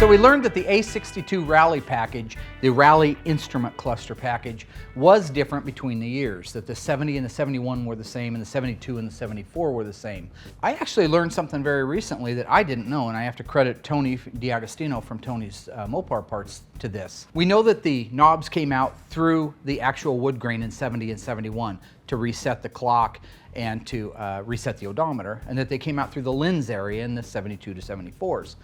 So we learned that the A62 Ralley package, the Ralley instrument cluster package, was different between the years, that the 70 and the 71 were the same and the 72 and the 74 were the same. I actually learned something very recently that I didn't know, and I have to credit Tony D'Agostino from Tony's Mopar parts to this. We know that the knobs came out through the actual wood grain in 70 and 71 to reset the clock and to reset the odometer, and that they came out through the lens area in the 72 to 74s.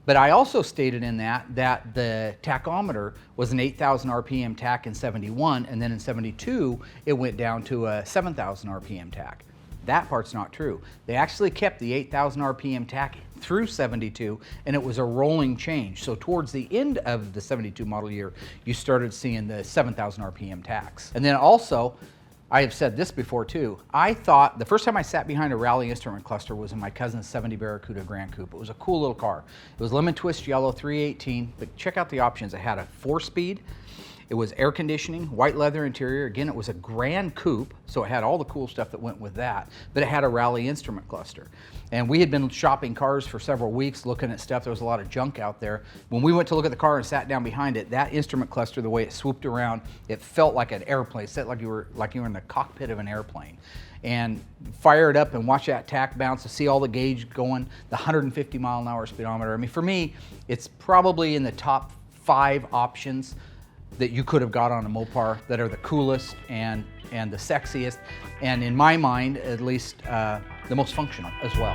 But I also stated in that the tachometer was an 8,000 RPM tach in 71, and then in 72, it went down to a 7,000 RPM tach. That part's not true. They actually kept the 8,000 RPM tach through 72, and it was a rolling change. So towards the end of the 72 model year, you started seeing the 7,000 RPM tachs. And then also, I have said this before too, I thought the first time I sat behind a Ralley instrument cluster was in my cousin's 70 Barracuda Grand Coupe. It was a cool little car. It was lemon twist yellow, 318, but check out the options. It had a 4-speed, it was air conditioning, white leather interior. Again, it was a Grand Coupe, so it had all the cool stuff that went with that, but it had a Ralley instrument cluster. And we had been shopping cars for several weeks, looking at stuff. There was a lot of junk out there. When we went to look at the car and sat down behind it, that instrument cluster, the way it swooped around, it felt like an airplane. It felt like you were in the cockpit of an airplane. And fire it up and watch that tach bounce to see all the gauge going, the 150 mile an hour speedometer. I mean, for me, it's probably in the top 5 options that you could have got on a Mopar that are the coolest and the sexiest, and in my mind, at least, the most functional as well.